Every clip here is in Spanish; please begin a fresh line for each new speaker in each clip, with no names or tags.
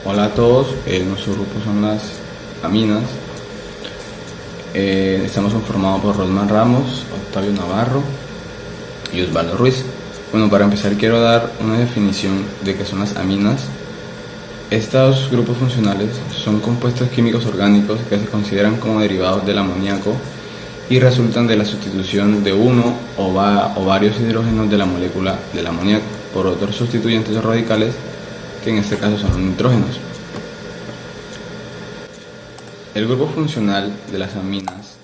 Hola a todos, nuestro grupo son las aminas. Estamos conformados por Rosman Ramos, Octavio Navarro y Osvaldo Ruiz. Bueno, para empezar quiero dar una definición de qué son las aminas. Estos grupos funcionales son compuestos químicos orgánicos que se consideran como derivados del amoníaco y resultan de la sustitución de uno o varios hidrógenos de la molécula del amoníaco por otros sustituyentes o radicales, que en este caso son los nitrógenos. El grupo funcional de las aminas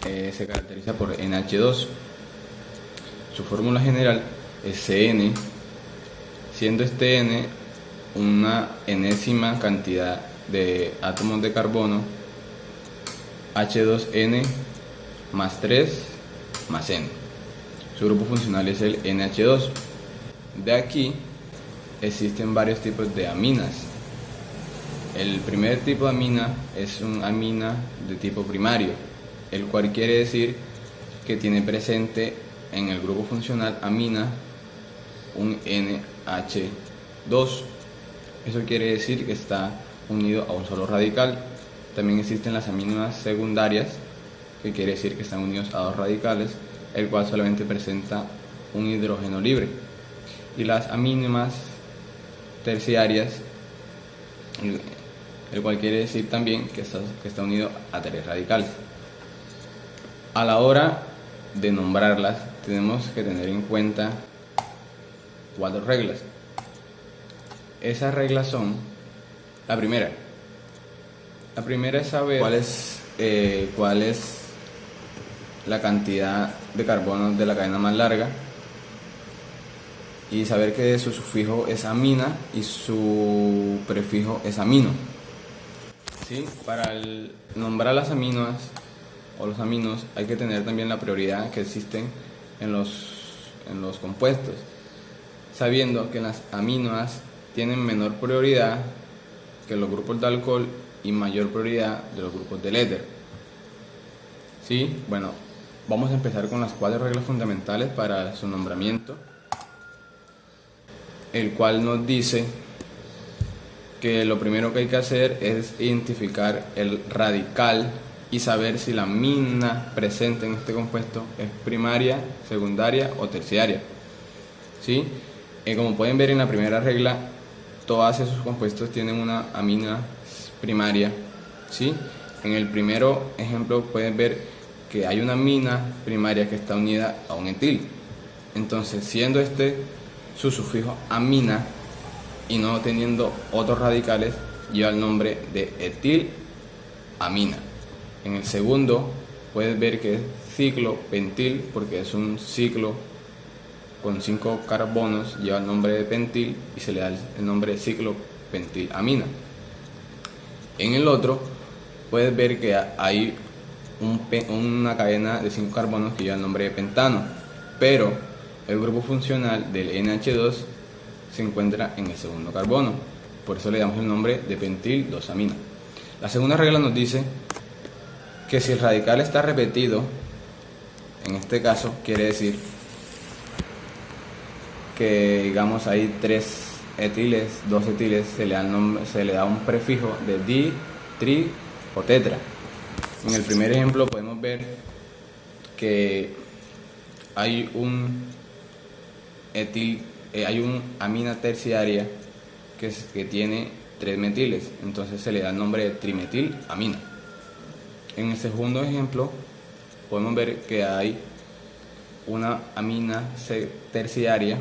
se caracteriza por NH2. Su fórmula general es CN, siendo este N una enésima cantidad de átomos de carbono, H2N más 3 más N. Su grupo funcional es el NH2. De aquí existen varios tipos de aminas. El primer tipo de amina es una amina de tipo primario, el cual quiere decir que tiene presente en el grupo funcional amina un NH2. Eso quiere decir que está unido a un solo radical. También existen las aminas secundarias, que quiere decir que están unidos a dos radicales, el cual solamente presenta un hidrógeno libre. Y las aminas terciarias, el cual quiere decir también que está unido a tres radicales. A la hora de nombrarlas, tenemos que tener en cuenta 4 reglas. Esas reglas son: la primera es saber cuál es la cantidad de carbono de la cadena más larga, y saber que su sufijo es amina y su prefijo es amino. ¿Sí? Para nombrar las aminas o los aminos hay que tener también la prioridad que existen en los compuestos, sabiendo que las aminas tienen menor prioridad que los grupos de alcohol y mayor prioridad de los grupos del éter. ¿Sí? Bueno, vamos a empezar con las 4 reglas fundamentales para su nombramiento, el cual nos dice que lo primero que hay que hacer es identificar el radical y saber si la amina presente en este compuesto es primaria, secundaria o terciaria. ¿Sí? Como pueden ver en la primera regla, todos esos compuestos tienen una amina primaria. ¿Sí? En el primero ejemplo pueden ver que hay una amina primaria que está unida a un etil. Entonces, siendo su sufijo amina y no teniendo otros radicales, lleva el nombre de etilamina. En el segundo puedes ver que es ciclopentil, porque es un ciclo con 5 carbonos, lleva el nombre de pentil y se le da el nombre de ciclopentilamina. En el otro puedes ver que hay una cadena de 5 carbonos que lleva el nombre de pentano, pero el grupo funcional del NH2 se encuentra en el segundo carbono, por eso le damos el nombre de pentil 2-amina. La segunda regla nos dice que si el radical está repetido, en este caso quiere decir que, digamos, hay 3 etiles, 2 etiles, se le da un prefijo de di, tri o tetra. En el primer ejemplo podemos ver que hay hay una amina terciaria que tiene 3 metiles, entonces se le da el nombre de trimetilamina. En el segundo ejemplo podemos ver que hay una amina terciaria,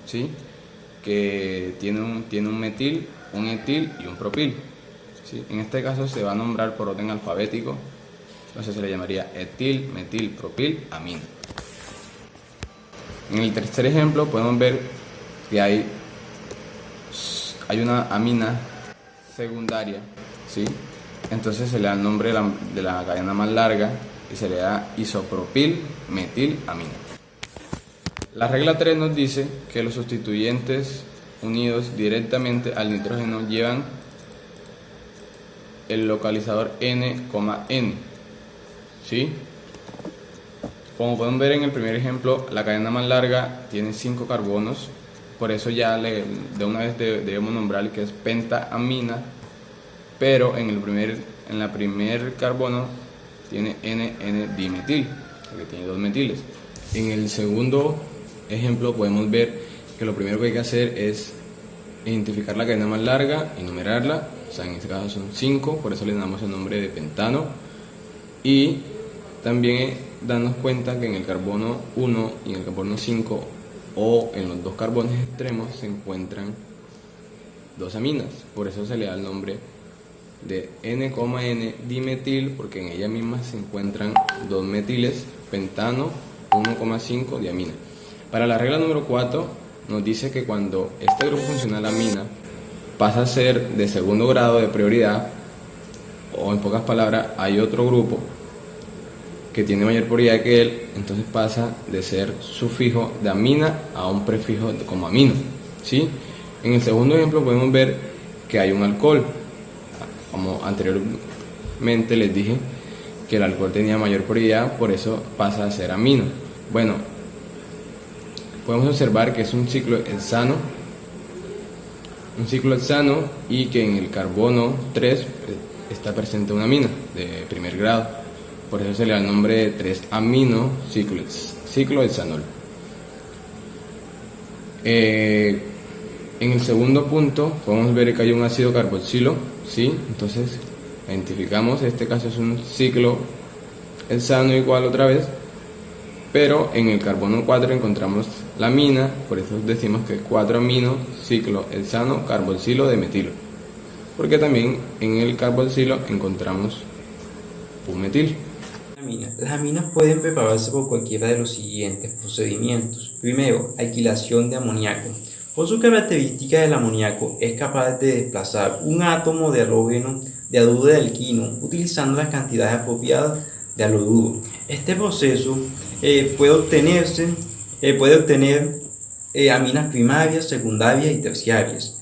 ¿sí?, que tiene un metil, un etil y un propil. ¿Sí? En este caso se va a nombrar por orden alfabético, entonces se le llamaría etil, metil, propil, amina. En el tercer ejemplo podemos ver que hay una amina secundaria, ¿sí? Entonces se le da el nombre de la cadena más larga y se le da isopropil metilamina. La regla 3 nos dice que los sustituyentes unidos directamente al nitrógeno llevan el localizador N,N, ¿sí? Como pueden ver en el primer ejemplo, la cadena más larga tiene 5 carbonos por eso ya de una vez debemos nombrar que es pentaamina, pero en la primer carbono tiene N-N-dimetil, que tiene 2 metiles. En el segundo ejemplo podemos ver que lo primero que hay que hacer es identificar la cadena más larga y numerarla, o sea, en este caso son 5, por eso le damos el nombre de pentano, y también darnos cuenta que en el carbono 1 y en el carbono 5, o en los dos carbones extremos, se encuentran 2 aminas, por eso se le da el nombre de N,N-dimetil, porque en ella misma se encuentran 2 metiles, pentano, 1,5 diamina. Para la regla número 4 nos dice que cuando este grupo funcional amina pasa a ser de segundo grado de prioridad, o en pocas palabras hay otro grupo que tiene mayor prioridad que él, entonces pasa de ser sufijo de amina a un prefijo como amino, ¿sí? En el segundo ejemplo podemos ver que hay un alcohol. Como anteriormente les dije que el alcohol tenía mayor prioridad, por eso pasa a ser amino. Bueno, podemos observar que es un ciclo hexano, y que en el carbono 3 está presente una amina de primer grado. Por eso se le da el nombre de 3-amino ciclohexanol. En el segundo punto podemos ver que hay un ácido carboxilo, ¿sí? Entonces identificamos, este caso es un ciclo hexano igual otra vez, pero en el carbono 4 encontramos la amina, por eso decimos que es 4-amino ciclohexano carboxilo de metilo, porque también en el carboxilo encontramos un metil.
Las aminas pueden prepararse por cualquiera de los siguientes procedimientos. Primero, alquilación de amoníaco. Por su característica, el amoníaco es capaz de desplazar un átomo de halógeno de haluro de alquino utilizando las cantidades apropiadas de haloduro. Este proceso puede obtener aminas primarias, secundarias y terciarias.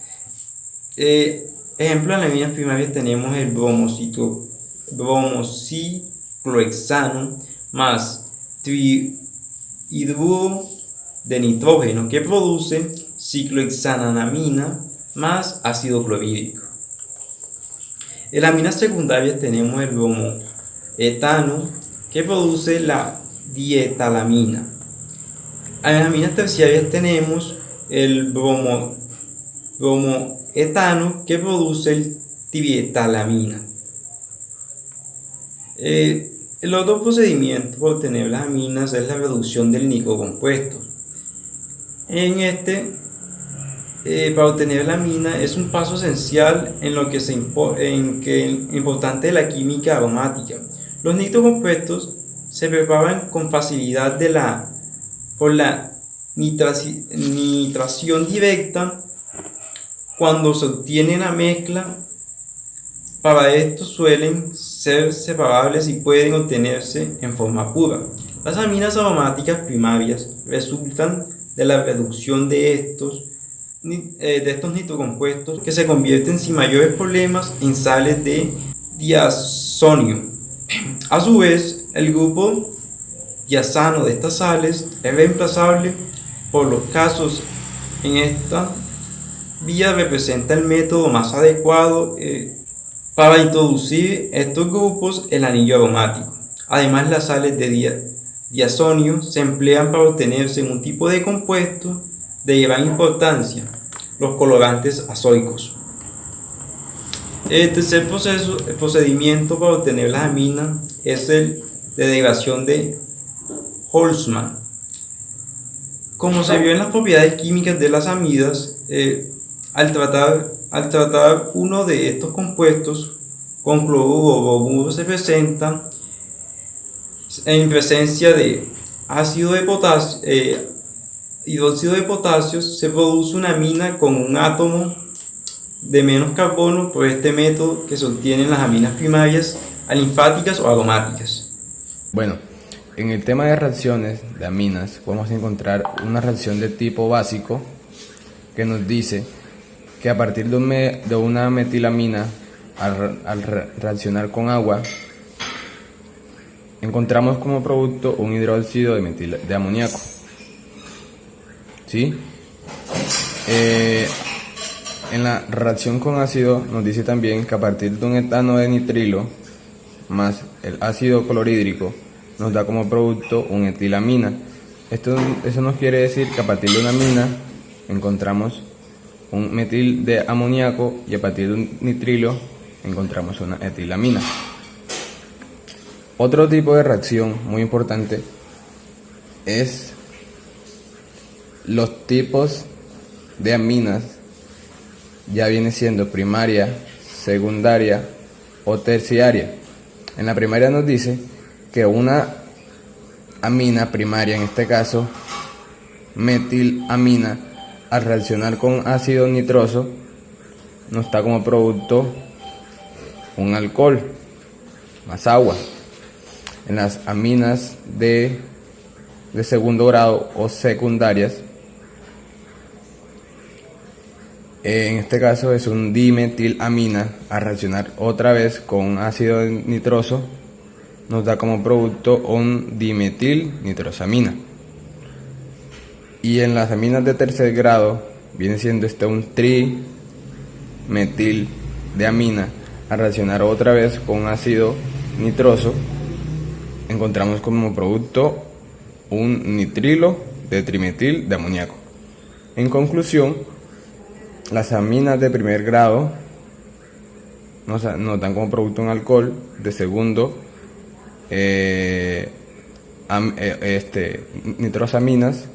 Ejemplo, en las aminas primarias tenemos el bromociclohexano más trihidruro de nitrógeno, que produce ciclohexanamina más ácido clorhídrico. En las aminas secundarias tenemos el bromoetano, que produce la dietalamina. En las aminas terciarias tenemos el bromoetano, que produce el trietalamina. El otro procedimiento para obtener las aminas es la reducción del nitrocompuesto. Para obtener la amina es un paso esencial en lo que importante de la química aromática. Los nitrocompuestos se preparan con facilidad por la nitración directa cuando se obtiene la mezcla. Para esto suelen ser separables y pueden obtenerse en forma pura. Las aminas aromáticas primarias resultan de la reducción de estos nitrocompuestos, que se convierten sin mayores problemas en sales de diazonio. A su vez, el grupo diazano de estas sales es reemplazable por los casos. En esta vía representa el método más adecuado para introducir estos grupos el anillo aromático. Además, las sales de diazonio se emplean para obtenerse un tipo de compuesto de gran importancia, los colorantes azoicos. El tercer procedimiento para obtener las aminas es el de degradación de Holzmann. Como se vio en las propiedades químicas de las amidas, al tratar uno de estos compuestos con cloruro o bromuro, se presenta en presencia de hidróxido de potasio, se produce una amina con un átomo de menos carbono. Por este método que se obtienen las aminas primarias alinfáticas o aromáticas.
Bueno, en el tema de reacciones de aminas podemos encontrar una reacción de tipo básico que nos dice que a partir de una metilamina, al reaccionar con agua, encontramos como producto un hidróxido de amoníaco, ¿sí? Eh, en la reacción con ácido nos dice también que a partir de un etano de nitrilo más el ácido clorhídrico nos da como producto un etilamina. Eso nos quiere decir que a partir de una amina encontramos un metil de amoníaco y a partir de un nitrilo encontramos una etilamina. Otro tipo de reacción muy importante es los tipos de aminas, ya viene siendo primaria, secundaria o terciaria. En la primaria nos dice que una amina primaria, en este caso metilamina, al reaccionar con ácido nitroso nos da como producto un alcohol más agua. En las aminas de segundo grado o secundarias, en este caso es un dimetilamina, al reaccionar otra vez con ácido nitroso nos da como producto un dimetilnitrosamina. Y en las aminas de tercer grado viene siendo un trimetilamina, al reaccionar otra vez con ácido nitroso encontramos como producto un nitrilo de trimetil de amoníaco. En conclusión, las aminas de primer grado nos dan como producto un alcohol, de segundo nitrosaminas,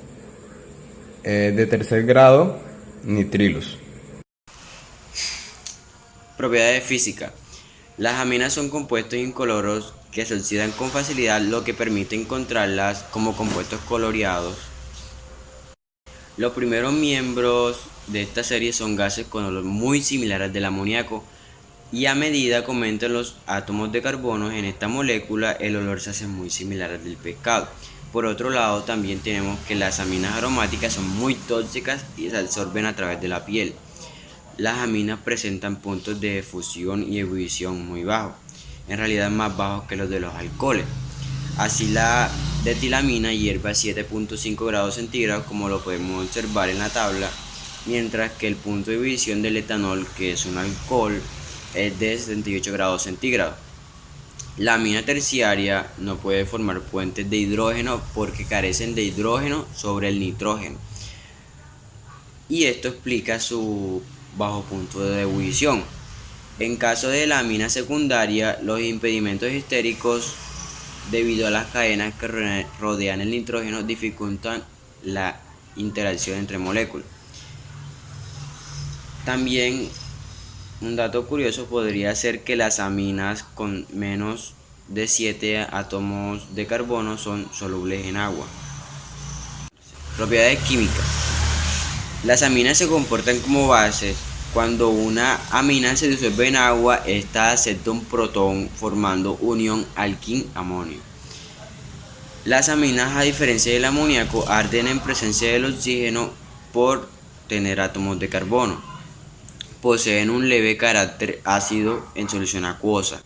de tercer grado nitrilos.
Propiedades físicas. Las aminas son compuestos incoloros que se oxidan con facilidad, lo que permite encontrarlas como compuestos coloreados. Los primeros miembros de esta serie son gases con olor muy similar al del amoníaco, y a medida que aumentan los átomos de carbono en esta molécula, el olor se hace muy similar al del pescado. Por otro lado, también tenemos que las aminas aromáticas son muy tóxicas y se absorben a través de la piel. Las aminas presentan puntos de fusión y ebullición muy bajos, en realidad más bajos que los de los alcoholes. Así la detilamina hierve a 7.5 grados centígrados, como lo podemos observar en la tabla, mientras que el punto de ebullición del etanol, que es un alcohol, es de 78 grados centígrados. La amina terciaria no puede formar puentes de hidrógeno porque carecen de hidrógeno sobre el nitrógeno, y esto explica su bajo punto de ebullición. En caso de la amina secundaria, los impedimentos estéricos, debido a las cadenas que rodean el nitrógeno, dificultan la interacción entre moléculas. También un dato curioso podría ser que las aminas con menos de 7 átomos de carbono son solubles en agua. Propiedades químicas. Las aminas se comportan como bases. Cuando una amina se disuelve en agua, esta acepta un protón formando unión alquín-amonio. Las aminas, a diferencia del amoníaco, arden en presencia del oxígeno por tener átomos de carbono. Poseen un leve carácter ácido en solución acuosa.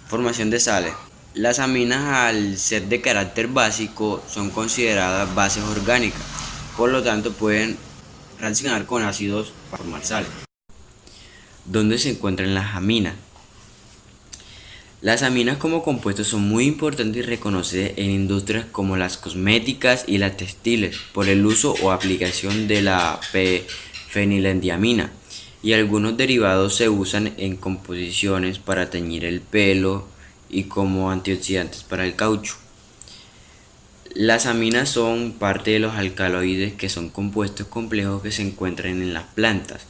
Formación de sales. Las aminas, al ser de carácter básico, son consideradas bases orgánicas, por lo tanto pueden reaccionar con ácidos para formar sales. ¿Dónde se encuentran las aminas? Las aminas como compuestos son muy importantes y reconocidas en industrias como las cosméticas y las textiles por el uso o aplicación de la fenilendiamina, y algunos derivados se usan en composiciones para teñir el pelo y como antioxidantes para el caucho. Las aminas son parte de los alcaloides, que son compuestos complejos que se encuentran en las plantas.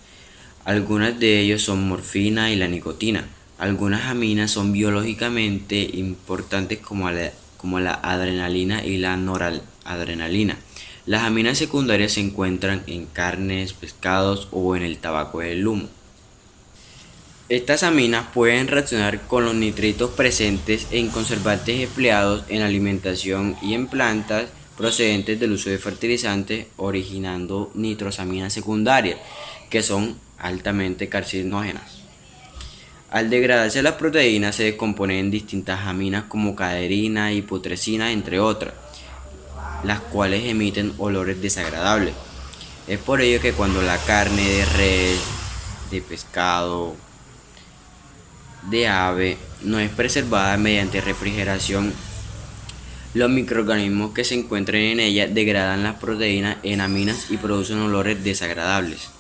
Algunas de ellos son morfina y la nicotina. Algunas aminas son biológicamente importantes como la adrenalina y la noradrenalina. Las aminas secundarias se encuentran en carnes, pescados o en el tabaco del humo. Estas aminas pueden reaccionar con los nitritos presentes en conservantes empleados en alimentación y en plantas procedentes del uso de fertilizantes, originando nitrosaminas secundarias, que son altamente carcinógenas. Al degradarse las proteínas, se descomponen en distintas aminas como caderina y putrescina, entre otras, las cuales emiten olores desagradables. Es por ello que cuando la carne de res, de pescado, de ave no es preservada mediante refrigeración, los microorganismos que se encuentran en ella degradan las proteínas en aminas y producen olores desagradables.